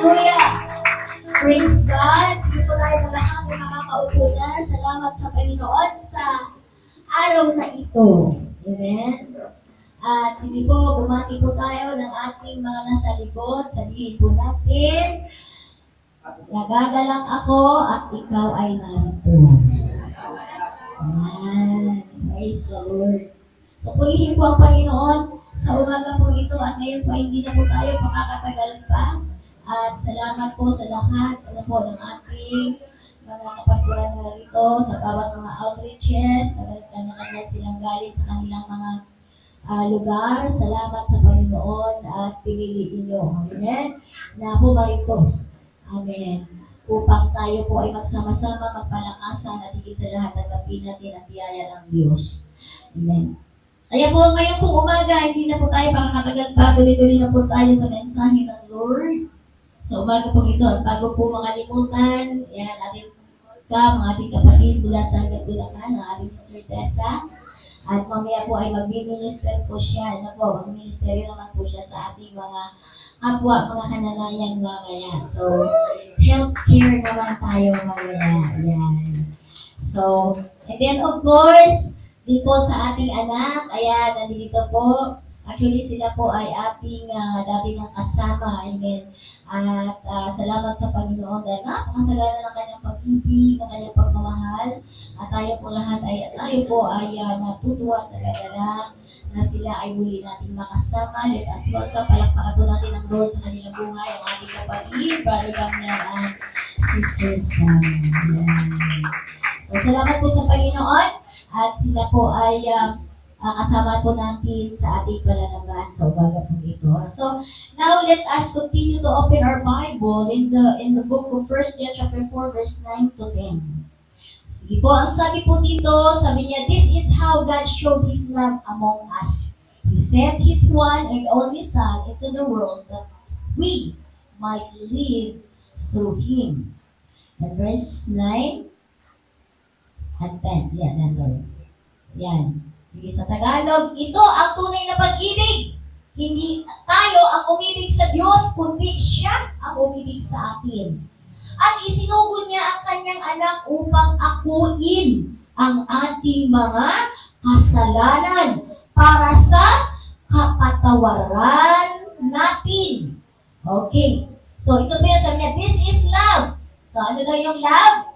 Hallelujah! Praise God! Sige po tayo na lahat ay makakaupo na. Salamat sa Panginoon sa araw na ito. Amen? At sige po, bumati po tayo ng ating mga nasa likod. Sabihin po natin, nagagalang ako at ikaw ay narito. Amen. Praise the Lord. So, purihin po ang Panginoon sa umaga po ito at ngayon po hindi na po tayo makakatagal pa. At salamat po sa lahat ng ating mga kapastoran na rito sa bawat mga outreaches. Kanya-kanya silang galing sa kanilang mga lugar. Salamat sa Panginoon at pinili ninyo. Amen. Na pumarito. Amen. Upang tayo po ay magsama-sama, magpalakasan at higit sa lahat agapin natin ang biyaya ng Diyos. Amen. Kaya po ngayon po umaga, hindi na po tayo makakatagal pa. Tuloy-tuloy na po tayo sa mensahe ng Lord. Sa umaga po ito, at bago po makalimutan, yan, mga ating kapatid mula sa Hanggang Bulacan, ang ating Sister Tessa. At mamaya po ay mag-minister po siya. Mag-minister naman po siya sa ating mga kapwa, mga kananayan mamaya. So, healthcare naman tayo mamaya. Yan. So, and then of course, di po sa ating anak, ayan, nandito po. Actually, sila po ay ating dati ng kasama. Amen. At salamat sa Panginoon dahil napakasagana ng kanyang pag-ibig, ng kanyang pagmamahal. At tayo po lahat ay, natutuwa at nagagalak na sila ay muli natin makasama. Let us welcome, palakpakan po natin ang Lord sa kanilang buhay, ang ating kapatid, Brother Ramyan and Sister Sam. So, salamat po sa Panginoon. At sila po ay kasama po natin sa ating pananambahan sa umaga po ito. So, now let us continue to open our Bible in the book of 1 John chapter 4, verse 9 to 10. Sige po, ang sabi po dito, sabi niya, this is how God showed His love among us. He sent His one and only Son into the world that we might live through Him. And verse 9, has 10. Yes, sorry. Yan. Sige, sa Tagalog, ito ang tunay na pag-ibig. Hindi tayo ang umibig sa Diyos, kundi siya ang umibig sa atin. At isinugod niya ang kanyang anak upang akuin ang ating mga kasalanan para sa kapatawaran natin. Okay. So, ito po yung sabi niya, this is love. So, ano daw yung love?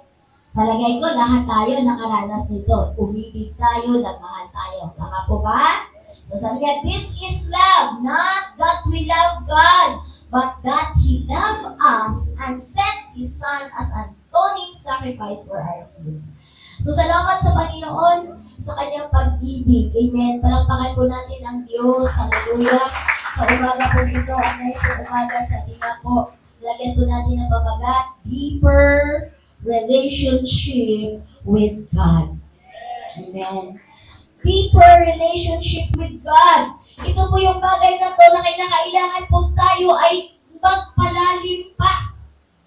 Palagay ko, lahat tayo nakaranas nito. Umibig tayo, nagmahal tayo. Tama po ba? So sabi niya, this is love, not that we love God, but that He loved us and sent His Son as an atoning sacrifice for our sins. So salamat sa Panginoon sa kanyang pag-ibig. Amen. Palakpakan po natin ang Diyos. Hallelujah. Sa umaga po dito, ang nice po umaga, sabi nga po, lagyan po natin ang pamagat, deeper relationship with God. Amen. Deeper relationship with God. Ito po yung bagay na to na kailangan po tayo ay magpalalim pa.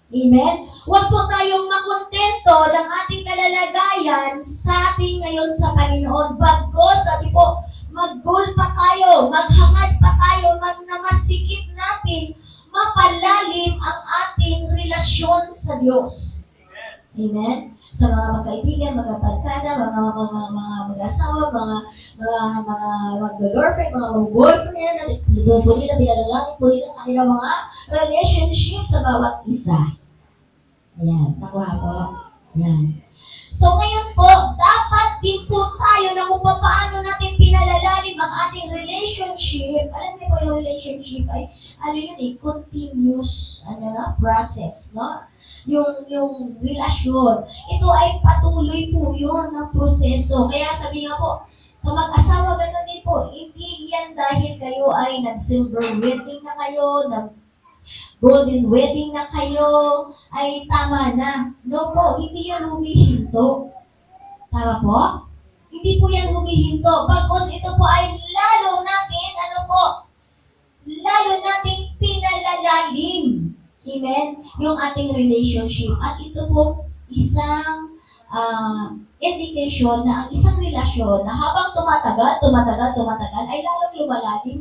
Amen. Huwag po tayong makontento ng ating kalalagayan sa ating ngayon sa Panginoon. Bagos, sabi po, mag-goal pa tayo, maghangad pa tayo, namasikip natin, mapalalim ang ating relasyon sa Diyos. Amen. Sa mga magkaibigan, mga barkada, mga mag-asawa, mga mag-girlfriend, mga boyfriend, po nila, binalalangin po nila kanilang mga relationship sa bawat isa. Ayan, nakuha po. Ayan. So ngayon po, dapat din po tayo na kung paano natin pinalalalim ang ating relationship. Alam niyo po yung relationship ay, continuous, process, no? Yung relasyon. Ito ay patuloy po yun ng proseso. Kaya sabi nga po, sa mag-asawa ganun din po, hindi yan dahil kayo ay nag-silver wedding na kayo, nag-golden wedding na kayo, ay tama na. No po, hindi yan humihinto. Tama po? Hindi po yan humihinto. Bagos ito po ay lalo natin, lalo natin pinalalalim. Amen? Yung ating relationship. At ito po isang indication na ang isang relasyon na habang tumatagal, ay lalong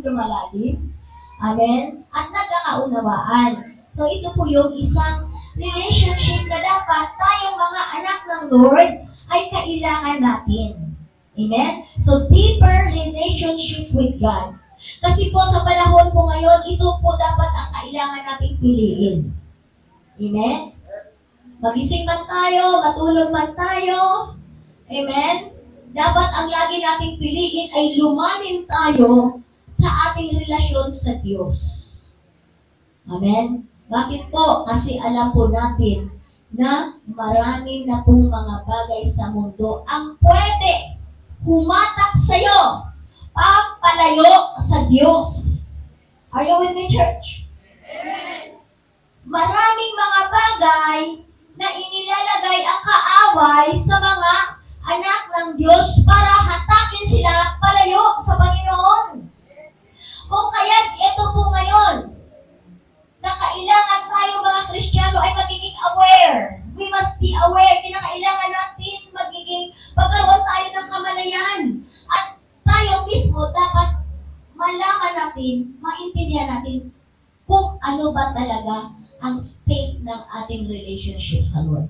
lumalalim. Amen? At nagkakaunawaan. So ito po yung isang relationship na dapat tayong mga anak ng Lord ay kailangan natin. Amen? So deeper relationship with God. Kasi po sa panahon po ngayon, ito po dapat ang kailangan nating piliin. Amen? Magising man tayo, matulog man tayo. Amen? Dapat ang lagi nating piliin ay lumalim tayo sa ating relasyon sa Diyos. Amen? Bakit po? Kasi alam po natin na marami na pong mga bagay sa mundo ang pwede humatak sa'yo, papalayo sa Diyos. Are you with me, church? Amen. Maraming mga bagay na inilalagay ang kaaway sa mga anak ng Diyos para hatakin sila palayo sa Panginoon. Kung kaya't ito po ngayon, na kailangan tayo mga Kristiyano ay magiging aware. We must be aware. Kinakailangan natin magkaroon tayo ng kamalayan. At tayo mismo dapat malaman natin, maintindihan natin kung ano ba talaga ang state ng ating relationship sa Lord.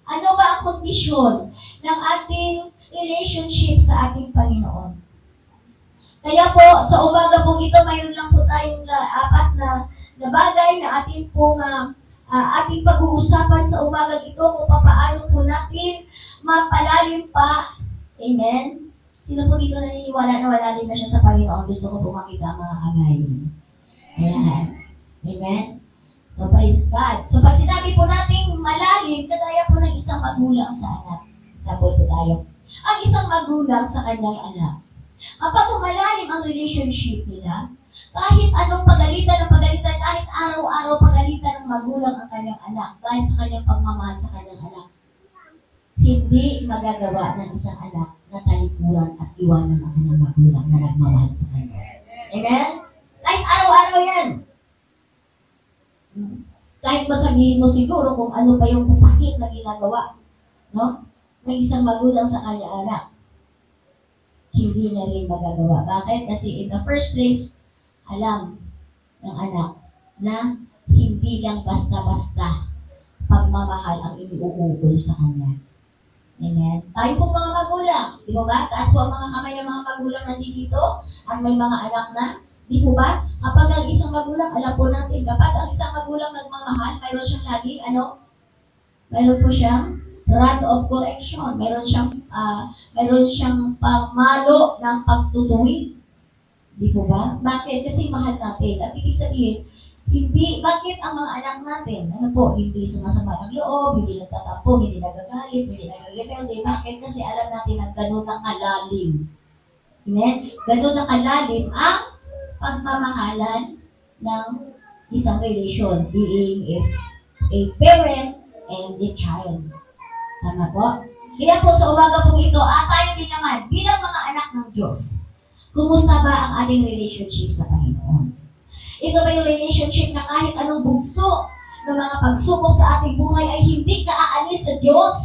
Ano ba ang kondisyon ng ating relationship sa ating Panginoon? Kaya po, sa umaga po ito, mayroon lang po tayong apat na bagay na ating pag-uusapan sa umagang ito kung paano po natin mapalalim pa. Amen? Sino po dito naniniwala na malalim na siya sa Panginoon? Gusto ko po makita ang mga kamay. Ayan. Amen? So, praise God. So, pag sinabi po natin malalim, kagaya po ng isang magulang sa anak. Sabot po tayo. Ang isang magulang sa kanyang anak. Kapag malalim ang relationship nila, kahit anong pagalitan, kahit araw-araw pagalitan ng magulang ang kanyang anak dahil sa kanyang pagmamahal sa kanyang anak, hindi magagawa ng isang anak na talikuran at iwanan ang kanyang magulang na nagmamahal sa kanya. Amen? Kahit araw-araw yan. Kahit masabihin mo siguro kung ano pa yung masakit na ginagawa, no? May isang magulang sa kanyang anak, hindi na rin magagawa. Bakit? Kasi in the first place, alam ng anak na hindi lang basta-basta pagmamahal ang iniuukol sa kanya. Amen? Tayo po mga magulang, di ba ba? Taas po ang mga kamay ng mga magulang nandito at may mga anak na, di po ba? Kapag ang isang magulang, alam po natin, kapag ang isang magulang nagmamahal, mayroon siyang laging, mayroon po siyang rod of correction. Mayroon siyang pamalo ng pagtutuwid. Di po ba? Bakit? Kasi mahal natin. At ibig sabihin, bakit ang mga anak natin, hindi sumasama ng loob, hindi nagtatampo, hindi nagagalit, hindi nagre-rebelde. Bakit? Kasi alam natin na ganun na kalalim. Amen? Ganun na kalalim ang pagmamahalan ng isang relation, being a parent and a child. Tama po? Kaya po sa umaga pong ito, tayo din naman, bilang mga anak ng Diyos, kumusta ba ang ating relationship sa Panginoon? Ito ba yung relationship na kahit anong bugso ng mga pagsubok sa ating buhay ay hindi ka aalis sa Diyos?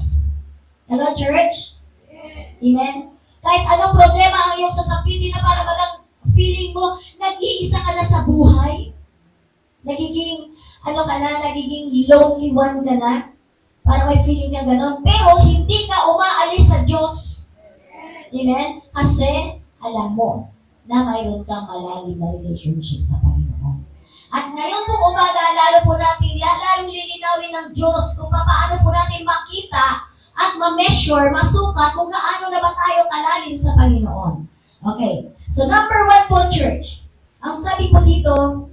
Hello, church? Amen? Kahit anong problema ang iyong sasapitin na para bagang feeling mo, nag-iisa ka na sa buhay? Nagiging lonely one ka na? Para may feeling ka gano'n. Pero hindi ka umaalis sa Diyos. Amen? Kasi, alam mo na mayroon kang malalim na relationship sa Panginoon. At ngayon pong umaga, lalong lilinawin ng Diyos kung paano po natin makita at ma-measure, masukat kung gaano na ba tayo kalalim sa Panginoon. Okay. So, number 1 po, church. Ang sabi po dito,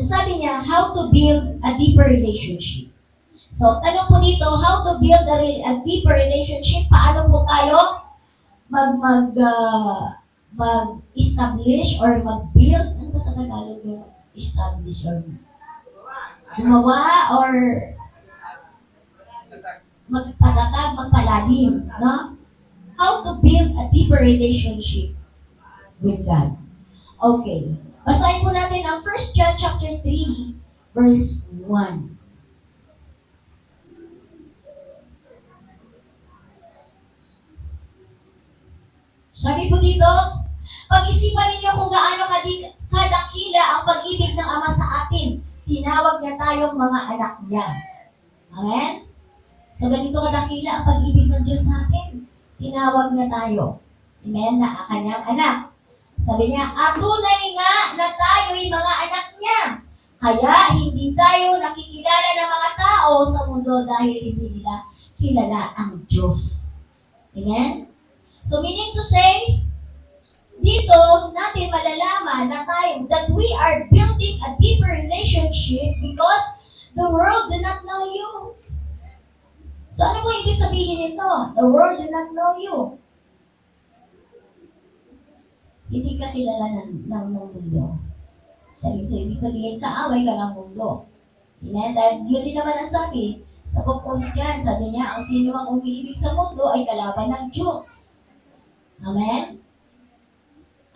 sabi niya, how to build a deeper relationship. So, tanong po dito, how to build a deeper relationship? Paano po tayo mag-establish or mag-build? Ano ba sa Tagalog yung establish or gumawa or magpatatag, magpalalim, no? How to build a deeper relationship with God. Okay. Basahin po natin ang 1 John chapter 3, verse 1. Sabi po dito, pag-isipan ninyo kung gaano kadakila ang pag-ibig ng Ama sa atin, tinawag niya tayong mga anak niya. Amen? So, ganito kadakila ang pag-ibig ng Diyos sa atin. Tinawag niya tayo. Amen? Na kanyang anak. Sabi niya, at tunay nga na tayo'y mga anak niya. Kaya hindi tayo nakikilala ng mga tao sa mundo dahil hindi nila kilala ang Diyos. Amen? So, meaning to say, dito natin malalaman na tayo, that we are building a deeper relationship because the world do not know you. So, ano po ibig sabihin nito? The world do not know you. Hindi ka kilala ng mundo. So, ibig sabihin, kaaway ka ng mundo. Amen? Dahil yun din naman ang sabi sa book of John. Sabi niya, ang sino mang umiibig sa mundo ay kalaban ng Diyos. Amen?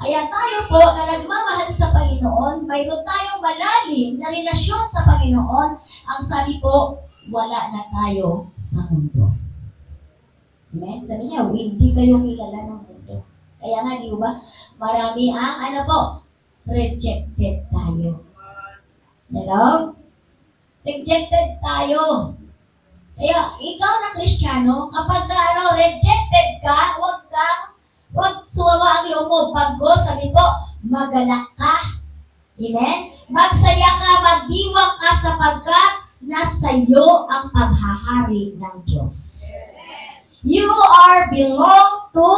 Kaya tayo po na nagmamahal sa Panginoon, mayroon tayong malalim na relasyon sa Panginoon. Ang sabi po, wala na tayo sa mundo. Amen? Sabi niya, hindi kayo kilala ng mundo. Kaya nga, di ba? Marami ang, rejected tayo. Hello? Rejected tayo. Kaya, ikaw na Kristiyano, kapag rejected ka, huwag sumawa ang loob mo. Bago, sabi ko, magalak ka. Amen? Magsaya ka, magdiwang ka sapagkat nasa iyo ang paghahari ng Diyos. You are belong to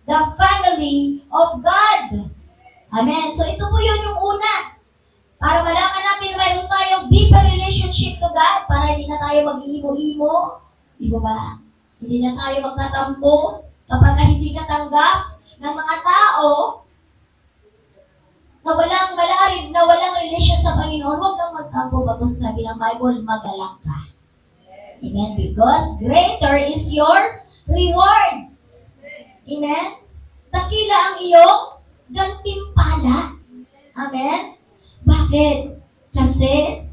the family of God. Amen. So ito po yun yung una. Para malaman natin na mayroon tayong deeper relationship to God, para hindi na tayo mag-iimo-imo. Di ba? Hindi na tayo magtatampo kapag hindi ka tanggap ng mga tao na walang malalim, na walang relation sa Panginoon. Huwag kang magtampo. Bago sabi ng Bible, magalak ka. Amen. Because greater is your reward. Amen. Takila ang iyong gantimpala. Amen? Bakit? Kasi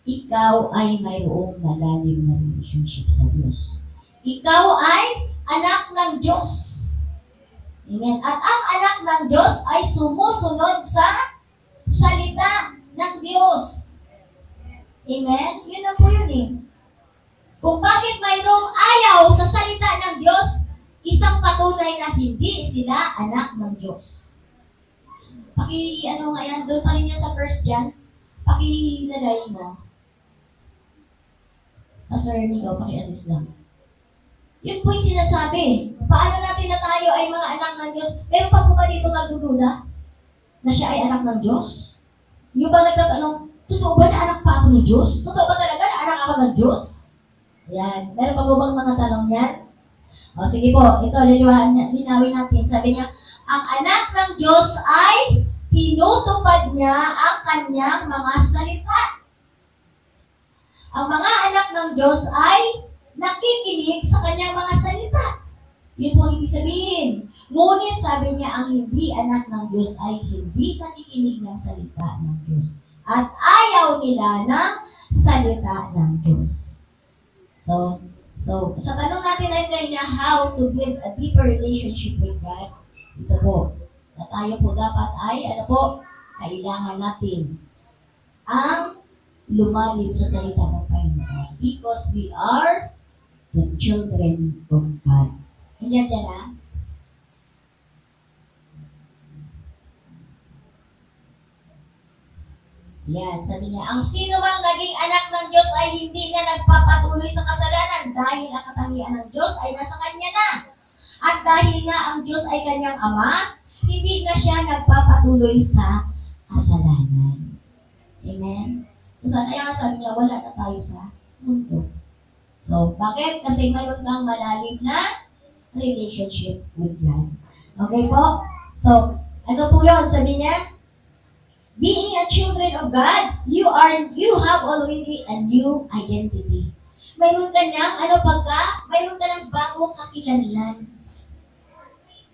ikaw ay mayroong malalim na relationship sa Diyos. Ikaw ay anak ng Diyos. Amen? At ang anak ng Diyos ay sumusunod sa salita ng Diyos. Amen? Yun na po yun eh. Kung bakit mayroong ayaw sa salita ng Diyos, isang patunay na hindi sila anak ng Diyos. Ano nga yan, doon pa rin yan sa 1 John. Pakilagay mo. Pastor Nico, paki-assist lang. Yun po yung sinasabi. Paano natin na tayo ay mga anak ng Diyos? Meron pa po ba dito nagdududa na siya ay anak ng Diyos? Yung ba nagtatanong, totoo ba na anak pa ako ng Diyos? Totoo ba talaga na anak ako ng Diyos? Yan. Meron pa po bang mga tanong yan? O sige po, ito, linawin natin. Sabi niya, ang anak ng Diyos ay tinutupad niya ang kanyang mga salita. Ang mga anak ng Diyos ay nakikinig sa kanyang mga salita. Yun po ang ibig sabihin. Ngunit sabi niya, ang hindi anak ng Diyos ay hindi nakikinig ng salita ng Diyos. At ayaw nila ng salita ng Diyos. So, sa tanong natin ay kanina, how to build a deeper relationship with God, ito po, na tayo po dapat ay, kailangan natin ang lumalim sa salita ng Panginoon. Because we are the children of God. Nandiyan dyan na? Yan, sabi niya, ang sino mang naging anak ng Diyos ay hindi na nagpapatuloy sa kasalanan dahil ang katangian ng Diyos ay nasa kanya na. At dahil nga ang Diyos ay kanyang Ama, hindi na siya nagpapatuloy sa kasalanan. Amen? So, kaya nga sabi niya, wala na tayo sa mundo. So, bakit? Kasi mayroon kang malalim na relationship with God. Okay po? So, ano po yun? Sabi niya, being a children of God, you have already a new identity. Mayroon ka niyang, mayroon ka ng bagong kakilanlan.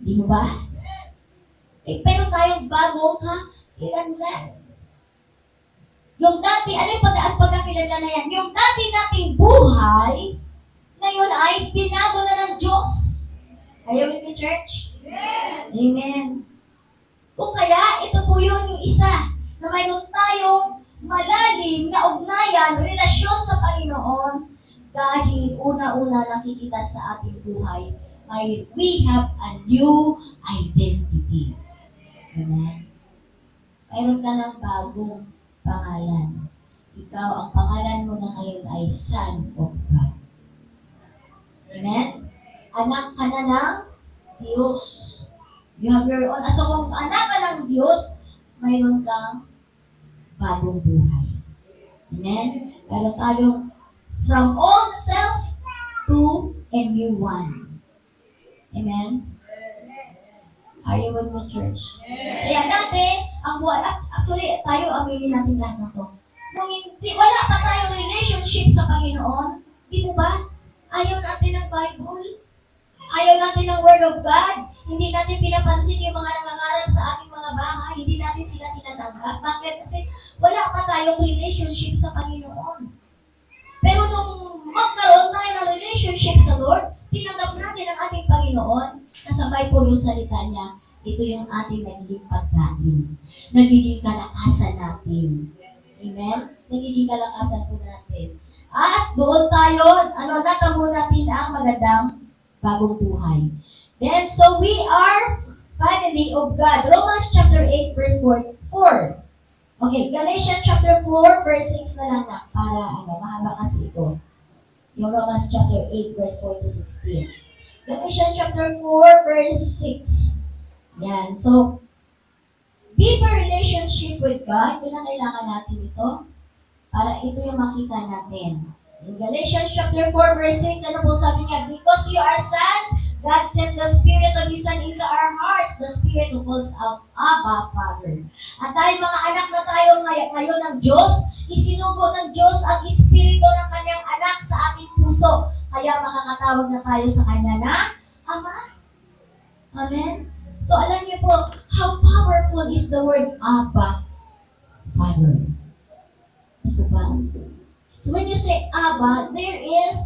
Di ba? Pero tayong bagong kakilanlan. Yung dati, ano yung pagkakilanlan na yan? Yung dati nating buhay, ngayon ay pinado na ng Diyos. Are you with me, church? Yes. Amen. Kung kaya, ito po yun yung isa, na mayroon tayong malalim na ugnayan, relasyon sa Panginoon dahil una-una nakikita sa ating buhay, we have a new identity. Amen? Mayroon ka ng bagong pangalan. Ikaw, ang pangalan mo na ngayon ay Son of God. Amen? Anak ka na ng Diyos. You have your own. So kung anak ka ng Diyos, mayroon kang bagong buhay. Amen? Pero tayong from old self to a new one. Amen? Are you with me, church? Kaya dati, ang buhay, actually, tayo aminin natin lahat ng to. Kung hindi, wala pa tayong relationship sa Panginoon, di mo ba? Ayaw natin ng Bible. Ayaw natin ng Word of God. Hindi natin pinapansin yung mga nangangaral sa ating mga bahay. Hindi natin sila tinatanggap. Bakit? Kasi wala pa tayong relationship sa Panginoon. Pero nung magkaroon tayo ng relationship sa Lord, tinanggap natin ang ating Panginoon. Kasabay po yung salita niya, ito yung ating nagiging pagkain. Nagiging kalakasan natin. Amen? Nagiging kalakasan po natin. At doon tayo, natamo natin ang magandang bagong buhay. Then, so we are family of God. Romans chapter 8, verse 4. Okay, Galatians chapter 4, verse 6 na lang na. Para, mahaba kasi ito. Yung Romans chapter 8, verse 4 to 16. Galatians chapter 4, verse 6. Yan. So, deeper relationship with God, yun ang kailangan natin ito. Para ito yung makita natin. In Galatians chapter 4, verse 6, ano po sabi niya? Because you are sons, God sent the Spirit of His Son into our hearts, the Spirit who calls out, Abba, Father. At dahil mga anak na tayo ngayon ng Diyos, isinugo ng Diyos ang Espiritu ng Kanyang anak sa ating puso. Kaya makakatawag na tayo sa Kanya na Ama. Amen? So alam niyo po, how powerful is the word Abba, Father. Ito ba? So when you say Abba, there is,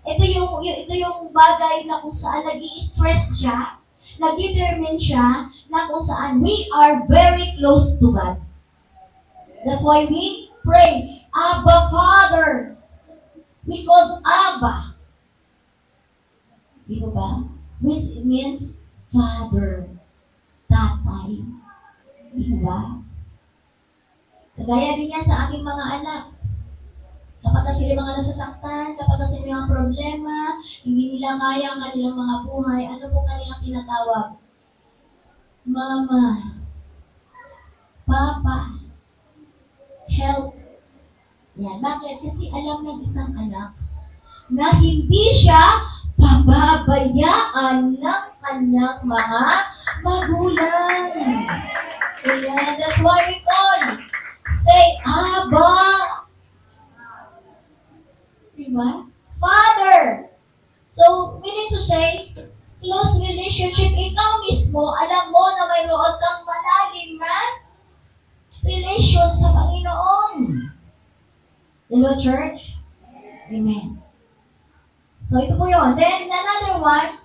ito yung bagay na kung saan nag-i-stress siya, nag-determine siya, na kung saan we are very close to God. That's why we pray, Abba Father. We call Abba. Dito ba? Which means Father, Tatay. Dito ba? Kagaya din yan sa ating mga anak. Kapag sila mga nasasaktan, kapag sila mga problema, hindi nila kaya ang kanilang mga buhay, ano po kanilang tinatawag? Mama, Papa, help. Yan. Bakit? Kasi alam ng isang anak na hindi siya pababayaan ng kanyang mga magulang. Ayan. That's why we call. Say, Abba. Diba? Father. So, we need to say, close relationship. Ikaw mismo, alam mo na mayroon kang malalim na relation sa Panginoon. Hello, church? Amen. So, ito po yun. Then, another one,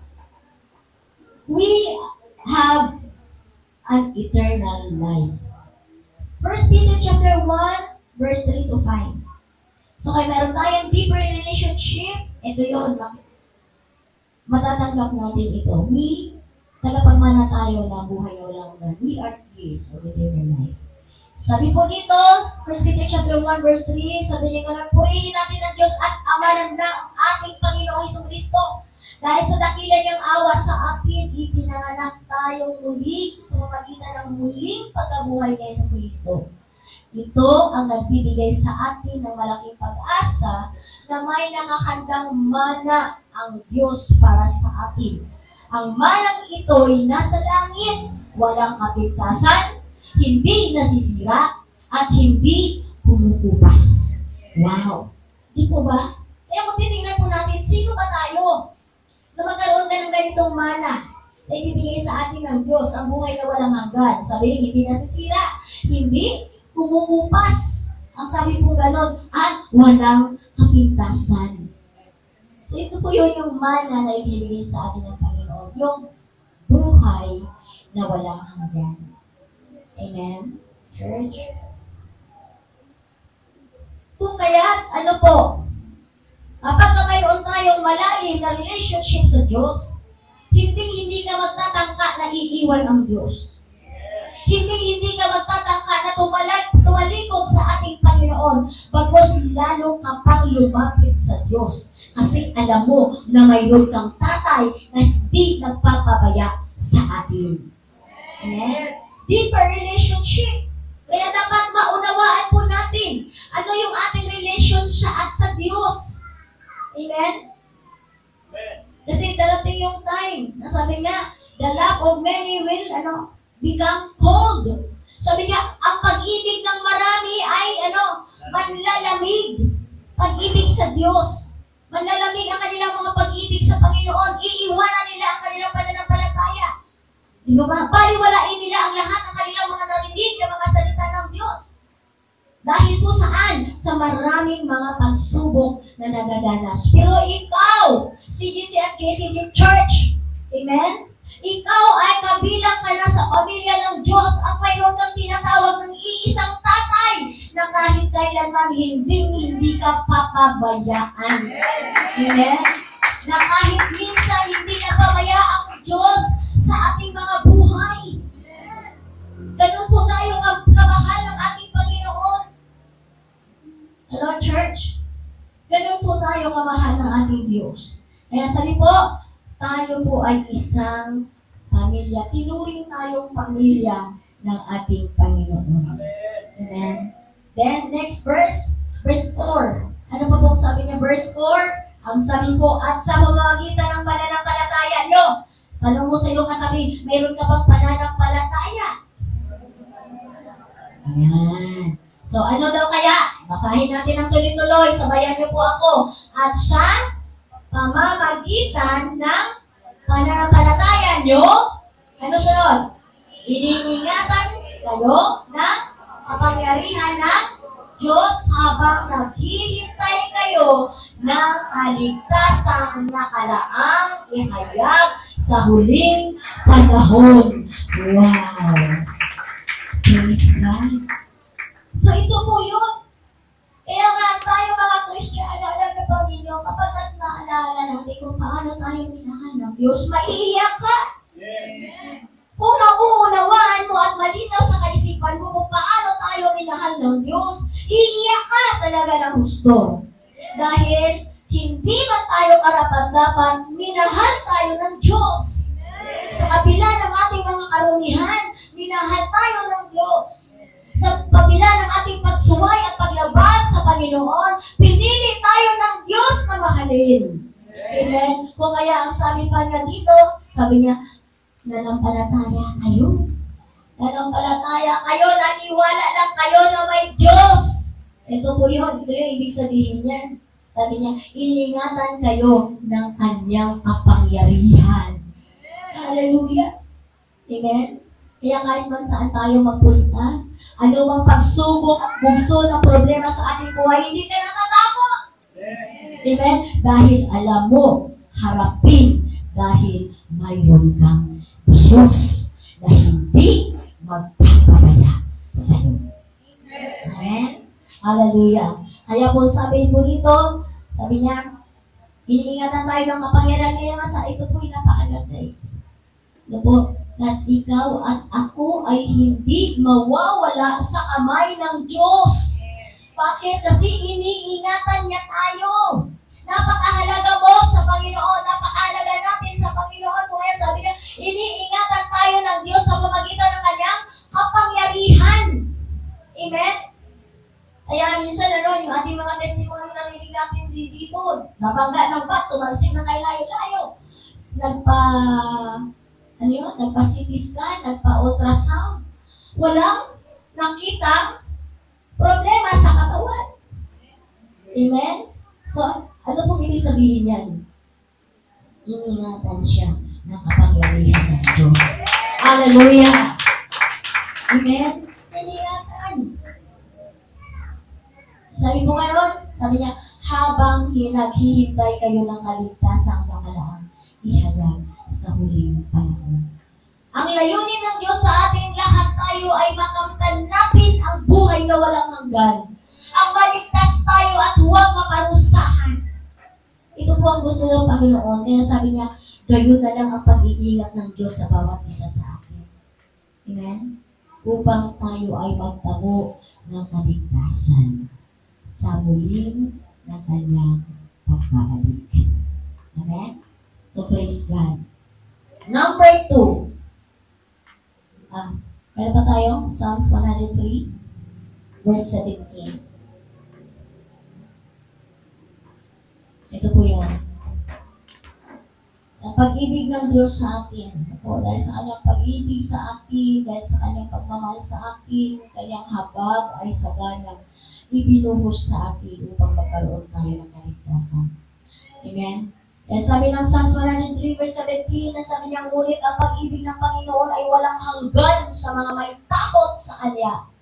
we have an eternal life. 1 Peter chapter 1, verse 3 to 5. So, kaya meron tayong deeper relationship, ito yun, matatanggap natin ito. Tagapagmana tayo ng buhay na walang hanggan. We are heirs of eternal life. Sabi po dito, 1 Peter chapter 1, verse 3, sabi niya nga, purihin natin ang Diyos at Ama ng ating Panginoong Jesucristo. Dahil sa dakila niyang awa sa atin, ipinanganak tayong muli sa pamamagitan ng muling pagkabuhay ni Jesucristo. Ito ang nagbibigay sa atin ng malaking pag-asa na may nakakandang mana ang Diyos para sa atin. Ang manang ito'y nasa langit, walang kapintasan, hindi nasisira, at hindi kumukupas. Wow! Di po ba? Kaya kung titingnan po natin, sino ba tayo na magkaroon ka ng ganitong mana na ibibigay sa atin ng Diyos, ang buhay na walang hanggan? Sabi, hindi nasisira, hindi kumukupas. Ang sabi po ganon, at walang kapintasan. So ito po yun yung mana na ibinibigay sa atin ng Panginoon. Yung buhay na walang hanggan. Amen? Church? Kung kaya't, ano po, kapag mayroon tayong malalim na relationship sa Diyos, hindi ka magtatangka na iiwan ang Diyos. Hindi ka magtatangka na tumalikod sa ating Panginoon, bagos lalo ka pang lumapit sa Diyos. Kasi alam mo na mayroon kang tatay na hindi nagpapabaya sa atin. Amen? Deeper relationship. Kaya dapat maunawaan po natin ano yung ating relation sa Diyos. Amen? Kasi darating yung time na sabi nga, the love of many will become cold. Sabi niya, ang pag-ibig ng marami ay manlalamig. Pag-ibig sa Diyos. Manlalamig ang kanilang mga pag-ibig sa Panginoon. Iiwanan nila ang kanilang pananampalataya. Di ba ba? Baliwalain nila ang lahat ng kanilang mga narinig na mga salita ng Diyos. Dahil po saan? Sa maraming mga pagsubok na nagadanas. Pero ikaw, CGCF KTG Church, amen? Ikaw ay kabilang ka na sa pamilya ng Diyos at mayroon kang tinatawag ng iisang tatay na kahit kailanman hindi ka papabayaan. Amen? Na kahit minsan hindi napabaya ang Diyos sa ating mga buhay. Ganun po tayo kamahal ng ating Panginoon. Hello, church? Ganun po tayo kamahal ng ating Diyos. Kaya sabi po, tayo po ay isang pamilya. Tinuring tayong pamilya ng ating Panginoon. Amen. Then, next verse, verse 4. Ano pa pong sabi niya? Verse 4, ang sabi po, at sa pamamagitan ng pananampalataya nyo, tanong mo sa iyong katabi, mayroon ka bang pananampalataya? Ayan. So, ano daw kaya? Basahin natin ang tuloy-tuloy. Sabayan niyo po ako. At sa pamamagitan ng pananampalataya nyo, ano sunod? Iniingatan kayo ng kapangyarihan ng Diyos habang naghihintay kayo ng kaligtasang nakalaang ihayag sa huling panahon. Wow! Praise God! So ito po yun. Kaya nga tayo mga Kristiyano, alam na po ninyo, kapag naalala natin kung paano tayo minahal ng Diyos, maiiyak ka. Yeah. Kung mauunawaan mo at malinaw sa kaisipan mo kung paano tayo minahal ng Diyos, iiyak ka talaga ng gusto. Dahil hindi man tayo karapat-dapat, minahal tayo ng Diyos. Sa kabila ng ating mga karumihan, minahal tayo ng Diyos. Sa kabila ng ating pagsuway at paglabag sa Panginoon, pinili tayo ng Diyos na mahalin. Amen? Kung kaya ang sabi pa niya dito, sabi niya, nanampalataya kayo. Nanampalataya kayo, naniwala lang kayo na may Diyos. Ito po yun, ito yung ibig sabihin niyan. Sabi niya, iningatan kayo ng kanyang kapangyarihan. Hallelujah. Amen? Kaya kahit man saan tayo magpunta, ano mang pagsubok at bugso ng problema sa ating buhay, hindi ka natatakot. Amen? Dahil alam mo, harapin dahil mayroon kang Diyos na hindi magpapabaya sa iyo. Amen? Hallelujah. Kaya po sabi po dito, sabi niya, iniingatan tayo ng kapangyarihan. Kaya nga sa ito po yung napakaganda eh. Ito po, at ikaw at ako ay hindi mawawala sa kamay ng Diyos. Bakit? Kasi iniingatan niya tayo. Napakahalaga mo sa Panginoon. Napakahalaga natin sa Panginoon. Kaya sabi niya, iniingatan tayo ng Diyos sa pamamagitan ng kanyang kapangyarihan. Amen? Kaya minsan, yung ating mga testimony na narinig natin dito, nabangga ng bat, tumansig na kay layo-layo. Nagpa-CT scan, nagpa-ultrasound. Walang nakitang problema sa katawan. Amen? So, ano pong ibig sabihin yan? Ingingatan siya ng kapangyarihan ng Diyos. Hallelujah! Amen? Ingingatan. Sabi po ngayon, sabi niya, habang naghihintay kayo ng kaligtasang nakalaang ihayag sa huling panahon. Ang layunin ng Diyos sa ating lahat tayo ay makamtan natin ang buhay na walang hanggan. ang maligtas tayo at huwag maparusahan. Ito po ang gusto ng Panginoon. Kaya sabi niya, gayon na lang ang pag-iingat ng Diyos sa bawat isa sa atin. Amen? Upang tayo ay magtamo ng kaligtasan sa muling ng kanyang pagbabalik. Amen? So, praise God. Number 2. Meron pa tayo? Psalms 103, verse 17. Ito po yun. Ang pag-ibig ng Diyos sa atin. O, dahil sa kanyang pag-ibig sa atin, dahil sa kanyang pagmamahal sa atin, kanyang habag ay saganang ibinuhos sa atin upang magkaroon tayo ng kaligtasan. Amen? Kaya sabi ng Psalms 103 verse 17, na sabi niya, ngunit ang pag-ibig ng Panginoon ay walang hanggan sa mga may takot sa Kanya,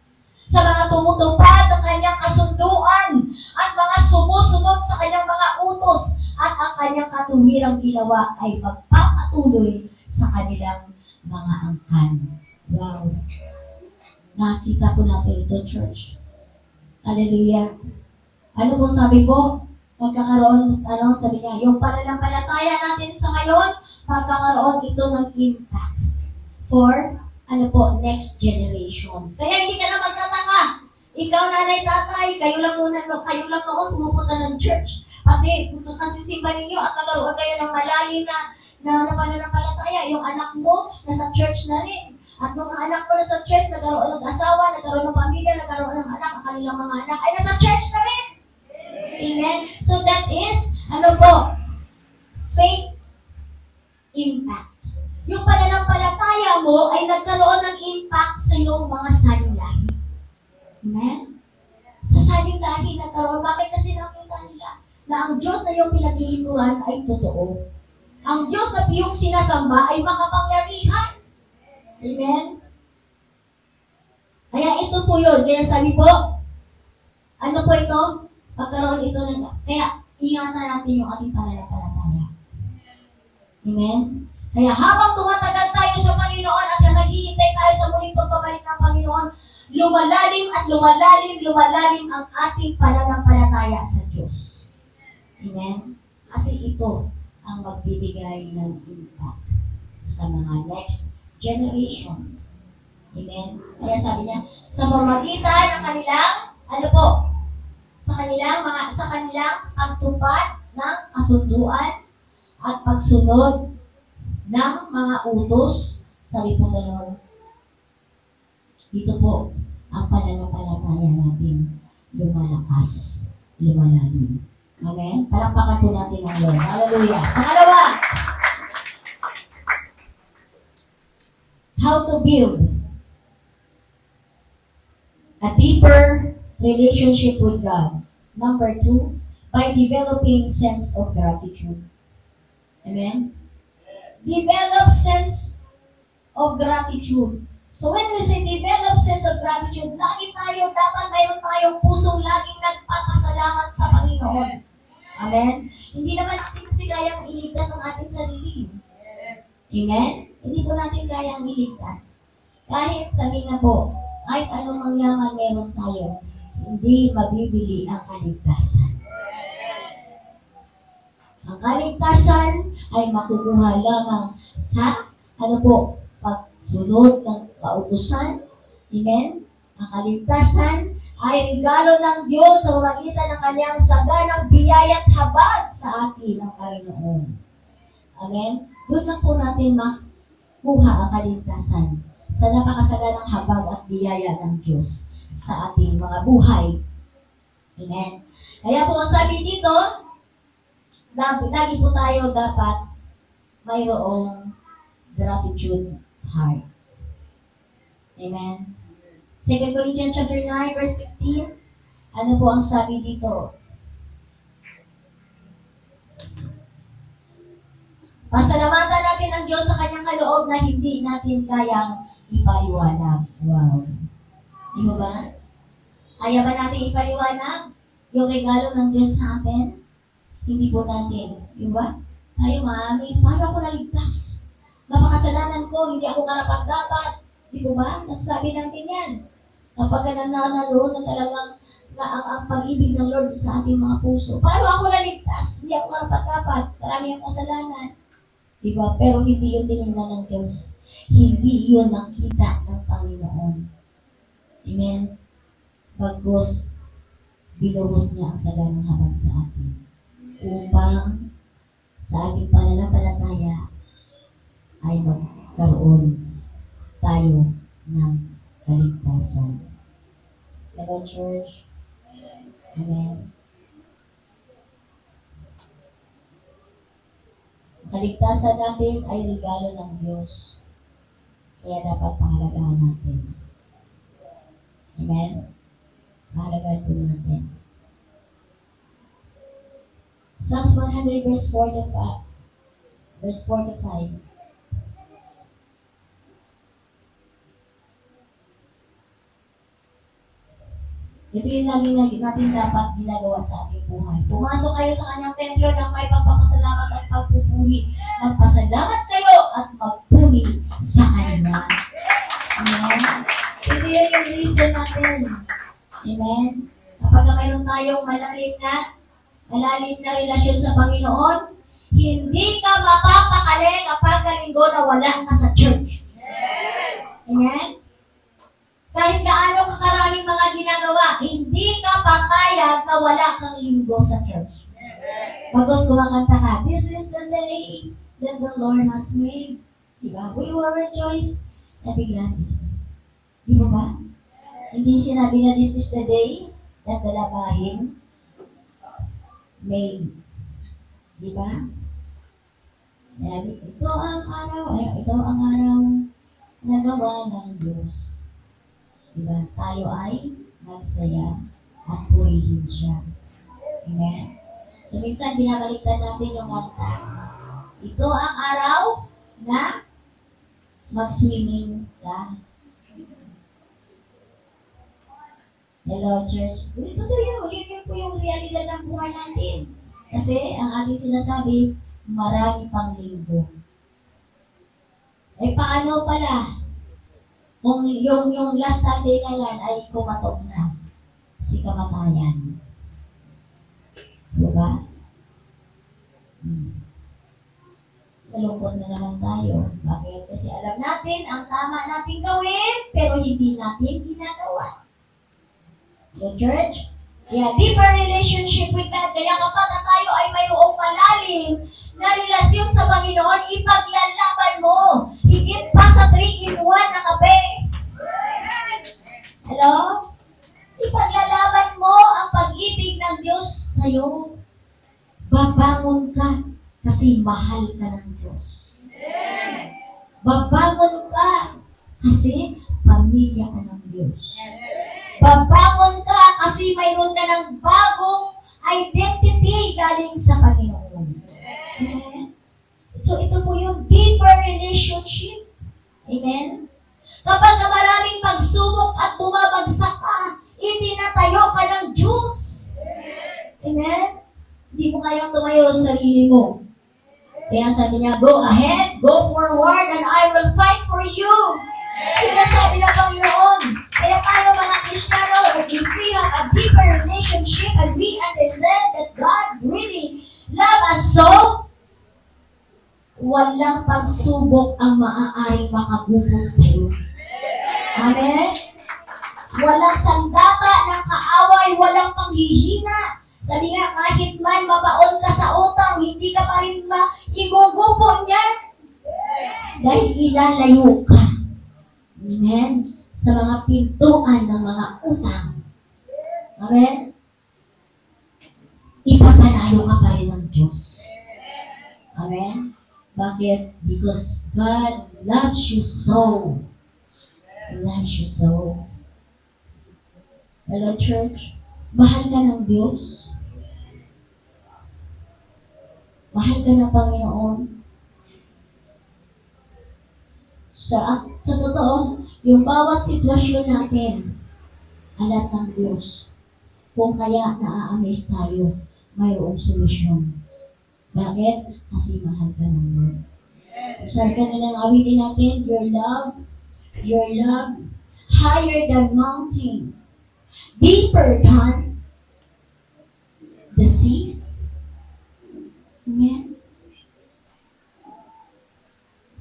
sa mga tumutupad ng Kanyang kasunduan, at mga sumusunod sa Kanyang mga utos, at ang Kanyang katuwirang ginawa ay magpapatuloy sa kanilang mga angkan. Wow! Nakita po natin ito, church. Hallelujah! Ano po sabi po? Magkakaroon, sabi niya, yung pananampalataya natin sa ngayon, magkakaroon ito ng impact for, next generations. Kaya hindi ka na magtataka. Ikaw, nanay, tatay, kayo lang noon pumupunta ng church. Pati, kung kasisimba ninyo at nagkaroon kayo ng malalim na pananampalataya, yung anak mo, nasa church na rin. At mga anak mo nasa church, nagkaroon ng asawa, nagkaroon ng pamilya, nagkaroon ng anak, ang kanilang mga anak ay nasa church na rin. Amen? So that is, faith impact. Yung pananampalataya mo ay nagkaroon ng impact sa iyong mga saling lahi. Amen? Sa saling lahi nagkaroon. Bakit? Kasi nakita nila na ang Diyos na iyong pinaglilingkuran ay totoo. Ang Diyos na iyong sinasamba ay makapangyarihan. Amen? Kaya ito po yun. Kaya sabi po, ano po ito? Pagkaroon ito ng... Kaya, ingatan natin yung ating pananampalataya. Amen? Kaya habang tumatagal tayo sa Panginoon at naghihintay tayo sa muling pagbabalik ng Panginoon, lumalalim ang ating pananampalataya sa Diyos. Amen? Kasi ito ang magbibigay ng impact sa mga next generations. Amen? Kaya sabi niya, sa pamamagitan ng kanilang, sa kanilang pagtupad ng kasunduan at pagsunod ng mga utos, sabi po gano'n, dito po ang pananampalataya natin lumalakas, lumalalim. Amen? Palakpakan po natin ang Lord. Hallelujah. Pangalawa, how to build a deeper relationship with God. Number 2, by developing sense of gratitude. Amen? Develop sense of gratitude. So when we say develop sense of gratitude, dapat mayroon tayong pusong laging nagpapasalamat sa Panginoon. Amen? Hindi naman natin kasi kayang iligtas ang ating sarili. Amen? Hindi po natin kayang iligtas. Kahit sabi nga po, kahit anong mangyaman meron tayo, hindi mabibili ang kaligtasan. Ang kaligtasan ay makukuha lamang sa, pagsunod ng kautusan. Amen? Ang kaligtasan ay regalo ng Diyos sa pamamagitan ng kanyang saganang biyaya at habag sa atin ng Panginoon. Amen? Doon lang po natin makuha ang kaligtasan sa napakasaganang habag at biyaya ng Diyos sa ating mga buhay. Amen? Kaya po ang sabi dito, lagi po tayo dapat mayroong gratitude heart. Amen? 2 Corinthians chapter 9, verse 15, ano po ang sabi dito? Pasalamatan natin ang Diyos sa kanyang kaloob na hindi natin kayang ipaliwanag. Wow. Di mo ba? Kaya ba natin ipaliwanag yung regalo ng Diyos sa atin? Hindi po natin. Di ba? Tayo ma-amaze. Paano ako naligtas? Napakasalanan ko, hindi ako karapat-dapat. Di ba? Nasasabi natin yan. Kapag nananalo na talagang na ang pag-ibig ng Lord sa ating mga puso. Paano ako naligtas? Hindi ako karapat-dapat. Marami akong kasalanan. Diba? Pero hindi yun tinignan ng Diyos. Hindi yun nakita ng Panginoon. Amen? Bagkus, binuhos niya ang saganang habag sa atin. Upang sa ating pananampalataya ay magkaroon tayo ng kaligtasan. Hello, church. Amen. Kaligtasan natin ay regalo ng Diyos. Kaya dapat pahalagahan natin. Amen? Pahalagahan po natin. Psalms 100 verse 4 to 5. Verse 4 to 5. Ito yung lagi natin dapat ginagawa sa ating buhay. Pumasok kayo sa kanyang templo ng may pagpapasalamat at pagpupuri. Magpasalamat kayo at magpuri sa kanya. Amen? Ito yun yung reason natin. Amen? Kapag mayroon tayong malalim na relasyon sa Panginoon, hindi ka mapapakali kapag linggo na wala ka sa church. Amen? Kahit gaano kakaraming mga ginagawa, hindi ka papayag na wala kang linggo sa church. Pagkos kumakanta ka, this is the day that the Lord has made. Diba? We will rejoice and be glad. Di ba? Hindi sinabi na this is the day that the labahin made. Di ba? Ito ang araw na gawa ng Diyos. Diba? Tayo ay magsaya at purihin siya. Amen? So, minsan binabaliktad natin yung kanta. Ito ang araw na mag-swimming ka. Hello, church. Totoo yun po yung realidad ng buhay natin. Kasi, ang ating sinasabi, marami pang linggo. Eh, paano pala? Kung yung last Sunday na yan ay kumatok na si kamatayan. Diba? Malungkot na naman tayo. Bakit? Kasi alam natin ang tama natin gawin, pero hindi natin ginagawa. So, church, kaya deeper relationship with God. Kaya kapag tayo ay mayroong malalim na relasyon sa Panginoon, ipaglalaban mo. Higit pa sa 3-in-1 na kape. Hello? Ipaglalaban mo ang pag-ibig ng Diyos sa'yo. Babangon ka kasi mahal ka ng Diyos. Babangon ka kasi pamilya ka ng Diyos. Babangon ka kasi mayroon ka ng bagong identity galing sa Panginoon. Amen? So ito po yung deeper relationship. Amen? Kapag maraming pagsubok at bumabagsak ka, itinatayo ka ng Diyos. Amen? Hindi mo kayang tumayo sa sarili mo. Kaya sabi niya, go ahead, go forward, and I will fight for you. Yun ang sabi ng Panginoon. Kaya tayo mga Kristiyano, if we have a deeper relationship and we understand that God really loves us so, walang pagsubok ang maaaring makagubog sa iyo. Amen? Walang sandata ng kaaway, walang panghihina. Sabi nga, kahit man mabaon ka sa utang, hindi ka pa rin igugupo niyan. Dahil ilalayo ka. Amen? Sa mga pintuan ng mga utang. Amen? Ipapanalo ka pa rin ng Diyos. Amen? Bakit? Because God loves you so. He loves you so. Hello, church. Mahal ka ng Diyos. Mahal ka ng Panginoon. Sa totoo, yung bawat sitwasyon natin, alam ng Diyos. Kung kaya naa-amaze tayo, mayroong solusyon. Bakit? Kasi mahal ka ng Lord. Usar ka na ng awitin natin, your love, higher than mountain, deeper than the seas. Amen?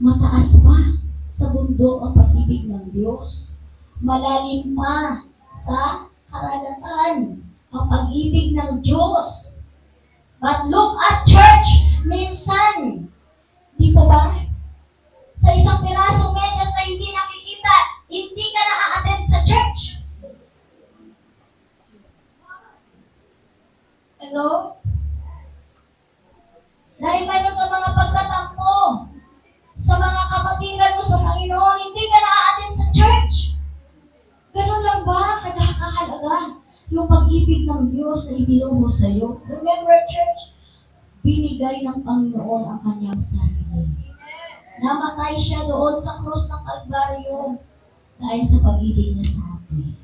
Mataas pa sa bundok ang pag-ibig ng Diyos. Malalim pa sa karagatan ang pag-ibig ng Diyos. But look at church, minsan, di po ba? Sa isang pirasong medyas na hindi nakikita, hindi ka na-attend sa church. Hello? Dahil mayroon ka mga pagtatampo sa mga kapatiran mo sa Panginoon, hindi ka na-attend sa church. Ganun lang ba kahalaga yung pag-ibig ng Diyos na ibinuho sa iyo? Remember, church, binigay ng Panginoon ang kanyang sarili. Namatay siya doon sa krus ng Kalbaryo dahil sa pag-ibig niya sa atin.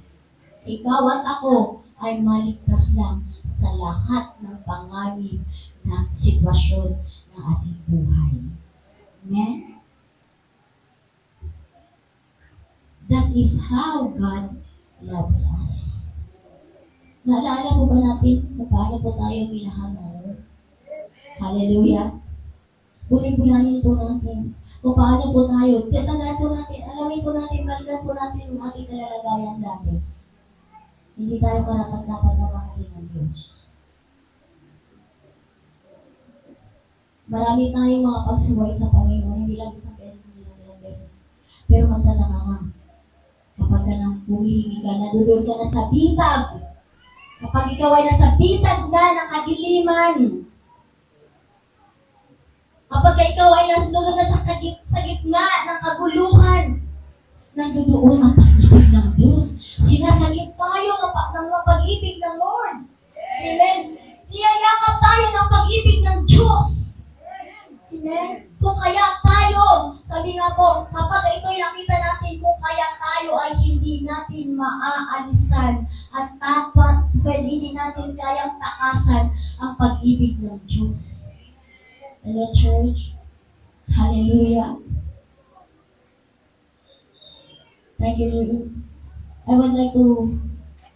Ikaw at ako ay maligtas lang sa lahat ng panganib na sitwasyon ng ating buhay. Amen? That is how God loves us. Naalala po ba natin kung paano po tayo minahal ng Lord? Hallelujah! Buhay-buhayin po natin kung paano po tayo. Tandaan po natin, alamin po natin, balikan po natin yung ating kalalagayan dati. Hindi tayo karapat-dapat na mahalin ng Diyos. Marami tayong mga pagsuway sa Panginoon, hindi lang isang beses, hindi lang ilang beses. Pero magtala ka nga. Kapag ka nang humihingi ka, nadudod ka na sa bitag. Kapag ikaw ay nasa bitag na ng kadiliman. Kapag ikaw ay nandun na sa gitna ng kaguluhan, nandoon ang pag-ibig ng Diyos. Sinasagip tayo ng pag-ibig ng Lord. Amen. Niyayakap tayo ng pag-ibig ng Diyos. Amen. Kung kaya tayo, sabi nga po, kapag ito'y nakita natin, kung kaya tayo ay hindi natin maaalisan at dapat hindi natin kayang takasan ang pag-ibig ng Diyos. Hello, church. Hallelujah. Thank you, Lord. I would like to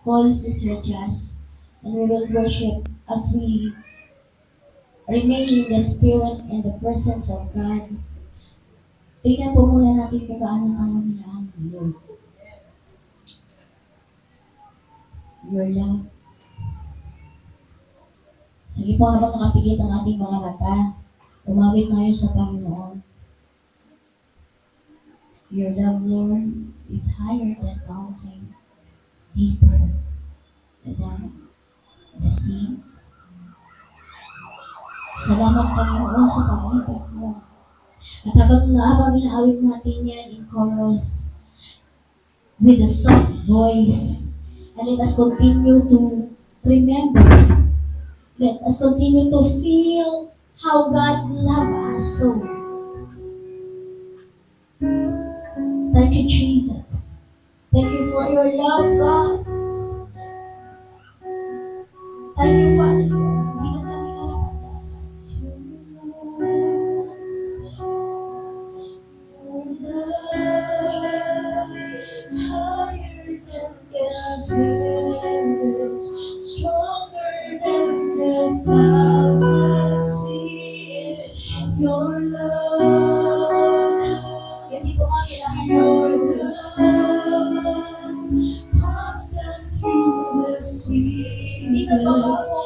call Sister Jess, and we will worship as we remain in the Spirit and the presence of God. Tingnan po muna natin kung gaano tayo minahal ng Lord. Your love. Sige po, habang nakapigit ang ating mga mata, umawit tayo sa Panginoon. Your love, Lord, is higher than mountain, deeper than the seas. Salamat, Panginoon, sa pag-ibig mo. At habang inaawit natin yan in chorus with a soft voice, and let us continue to remember. Let us continue to feel how God loves us so. Thank you, Jesus. Thank you for your love, God. Thank you, Father God. Hindi na kami karapat-dapat. Higher than the heavens, stronger than the thousand seas. Your love, your love, constant through the seasons.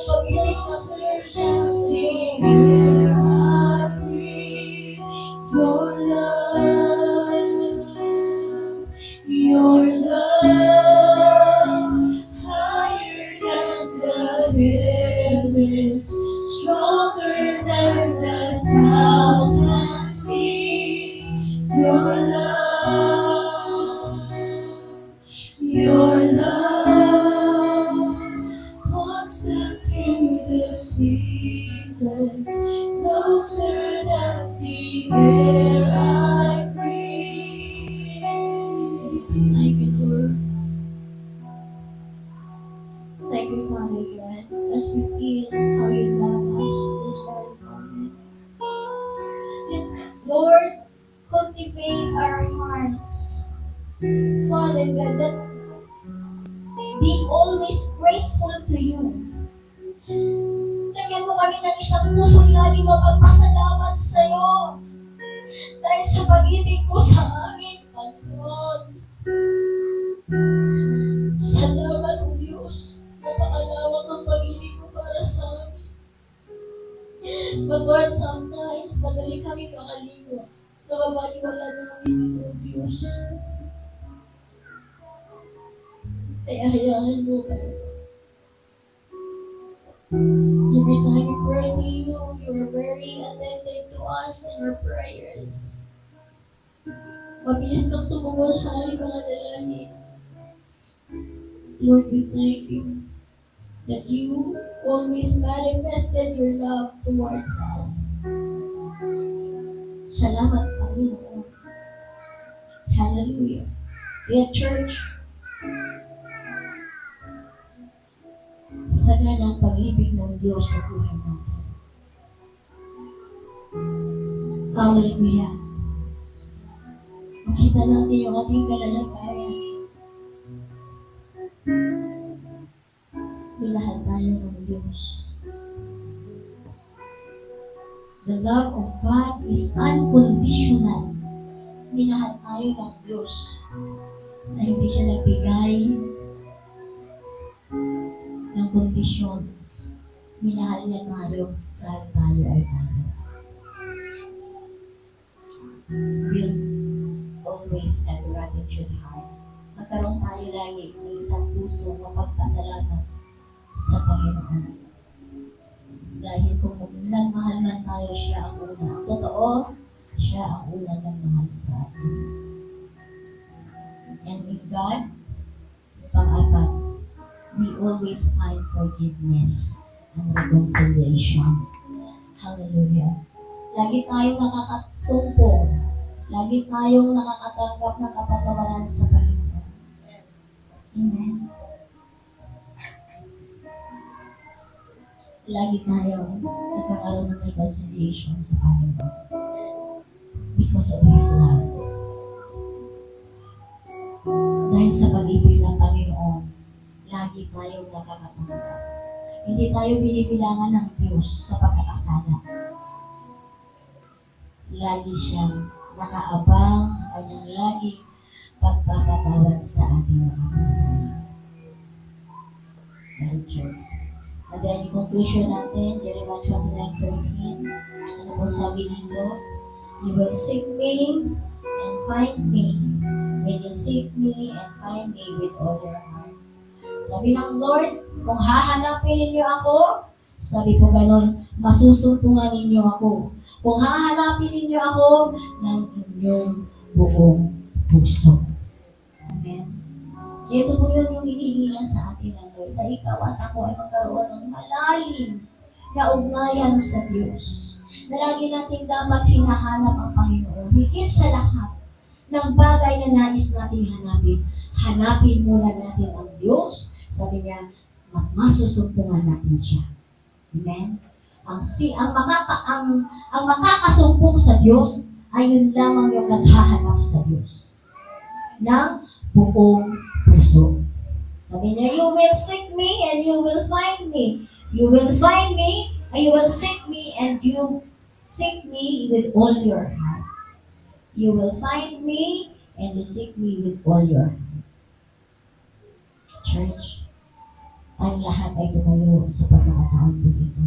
Closer than the air I breathe. Your love, higher than the heavens, stronger than the thousand seas. Your love, constant through the seasons, closer than the air I breathe. Thank you, Lord. Thank you, Father God, as we feel how you love us this very moment. Lord, cultivate our hearts, Father God, that be always grateful to you. kami ng isang pusong lagi mapagpasalamat sa iyo. Dahil sa pag-ibig mo sa amin, Panginoon. Salamat, O Diyos. Napakalawak ang pag-ibig mo para sa amin. But Lord, sometimes, madali kami makaliwa. Nakabaliwala namin ito, Diyos. Kaya hayaan mo, Panginoon. Every time we pray to you, you are very attentive to us in our prayers. Mabilis kang tumugon sa aming mga dalangin. Lord, we thank you that you always manifested your love towards us. Salamat, Panginoon. Hallelujah. Kaya church, sagan ang pag-ibig ng Diyos sa buhay natin. Hallelujah. Makita natin yung ating kalalagayan. Minahal tayo ng Diyos. The love of God is unconditional. Minahal tayo ng Diyos na hindi siya nagbigay ng kondisyon. Minahal niya tayo dahil tayo ay tayo. Build always a gratitude heart. Magkaroon tayo lagi ng isang puso mapagpasalamat sa Panginoon. Dahil kung nagmahal man tayo, siya ang una. Ang totoo, siya ang una nagmahal sa atin. And with God, pang-apat, we always find forgiveness and reconciliation. Hallelujah. Lagi tayong nakakasumpong. Lagi tayong nakakatanggap ng kapatawaran sa Panginoon. Amen. Lagi tayong nagkakaroon ng reconciliation sa Panginoon. Because of His love. Dahil sa pag-ibig ng Panginoon, lagi tayong nakakatanggap. Hindi tayo binibilangan ng Diyos sa pagkakasala. Lagi siyang nakaabang ang kanyang lagi pagpapatawad sa ating mga buhay. Dahil Church. And then yung conclusion natin, Jeremiah 29:13, ano po sabi dito? You will seek me and find me when you seek me and find me with all your heart. Sabi ng Lord, kung hahanapin ninyo ako, sabi ko ganon, masusumpungan ninyo ako. Kung hahanapin ninyo ako ng inyong buong puso. Amen. Ito po yun yung hinihingi sa atin ng Lord, na ikaw at ako ay magkaroon ng malalim na ugnayan sa Diyos. Na lagi natin dapat hinahanap ang Panginoon. Higit sa lahat ng bagay na nais natin hanapin, hanapin muna natin ang Diyos. Sabi niya, masusumpungan natin siya. Amen? Ang makakasumpong sa Diyos ay yun lamang yung naghahanap sa Diyos ng buong puso. Sabi niya, you will seek me and you will find me. You will find me and you will seek me and you seek me with all your heart. You will find me and you seek me with all your heart. Church, ang lahat ay tumayo sa pagkakataon po ito.